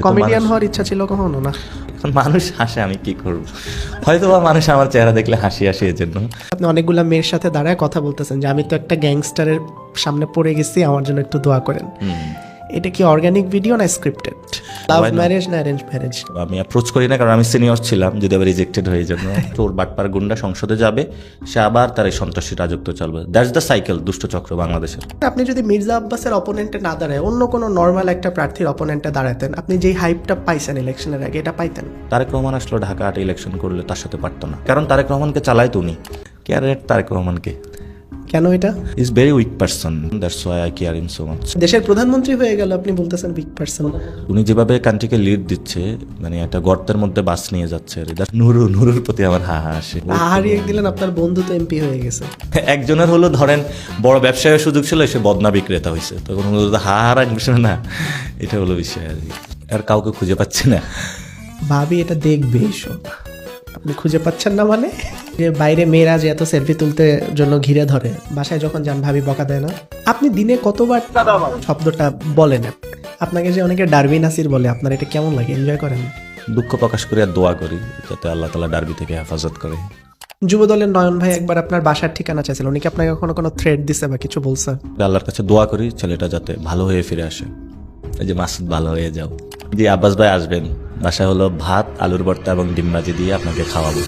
Comedian হওয়ার ইচ্ছা ছিল কখনো না? এখন মানুষ হাসে, আমি কি করব? হয়তো বা মানুষ আমার চেহারা দেখলে হাসি আসে এর জন্য। আপনি অনেকগুলা মেয়ের সাথে দাঁড়ায় কথা বলতেছেন যে আমি তো একটা গ্যাংস্টারের সামনে পড়ে গেছি, আমার জন্য একটু দোয়া করেন। এটা কি অর্গানিক ভিডিও না স্ক্রিপ্টেড? লাভ ম্যারেজ না অ্যারেঞ্জ ম্যারেজ? আমি অ্যাপ্রোচ করি না, কারণ আমি সিনিয়র ছিলাম। যদি আবার রিজেক্টেড হয়ে জন্য তোর বাটপার গুন্ডা সংসদে যাবে, সে আবার তার এই সন্ত্রাসী রাজত্ব চলবে। দ্যাটস দ্য সাইকেল দুষ্ট চক্র বাংলাদেশের। আপনি যদি মির্জা আব্বাসের অপোনেন্টে না দাঁড়ায় অন্য কোনো নর্মাল একটা প্রার্থীর অপোনেন্টে দাঁড়াতেন, আপনি যেই হাইপটা পাইছেন ইলেকশনের আগে, এটা পাইতেন? তারেক রহমান আসলো ঢাকা 8 ইলেকশন করলে তার সাথে পারতো না, কারণ তারেক রহমানকে চালায় তো উনি। কেয়ার তারেক রহমানকে? কেন? এটা is very weak person, that's why eye care him so much. দেশের প্রধানমন্ত্রী হয়ে গেল, আপনি বলতেছেন উইক পারসন। উনি যেভাবে কান্ট্রিকে লিড দিচ্ছে, মানে একটা গর্তের মধ্যে বাস নিয়ে যাচ্ছে আর এটা নুরুর প্রতি আমার হা হা আসে। হারিয়ে দিলেন, আপনার বন্ধু তো এমপি হয়ে গেছে। একজনের হলো ধরেন বড় ব্যবসায়ের সুযোগ ছিল, সে বদনা বিক্রেতা হয়েছে, তখন হলো হা হা রাখবে না, এটা হলো বিষয় আর কি। আর কাউকে খুঁজে পাচ্ছি না। ভাবি এটা দেখবে এইসব, আপনি খুঁজে পাচ্ছেন না মানে? যে বাইরে মেয়েরা যে এত সেলফি তুলতে জন্য ঘিরে ধরে, বাসায় যখন যান ভাবি বকা দেয় না? আপনি দিনে কতবার শব্দটা বলেন? আপনাকে যে অনেকে ডারবি নাসির বলে, আপনার এটা কেমন লাগে? এনজয় করেন? দুঃখ প্রকাশ করি আর দোয়া করি যাতে আল্লাহ তাআলা ডার্বি থেকে হেফাজত করে। যুবদলের নয়ন ভাই একবার আপনার বাসার ঠিকানা চাইছিল, উনি কি আপনাকে কোনো থ্রেড দিছে বা কিছু বলছে? আল্লাহর কাছে দোয়া করি ছেলেটা যাতে ভালো হয়ে ফিরে আসে। এই যে মাসুদ ভালো হয়ে যাও। জি আব্বাস ভাই আসবেন, বাসায় হলো ভাত, আলুর ভর্তা এবং ডিম ভাজি দিয়ে আপনাকে খাওয়াবো।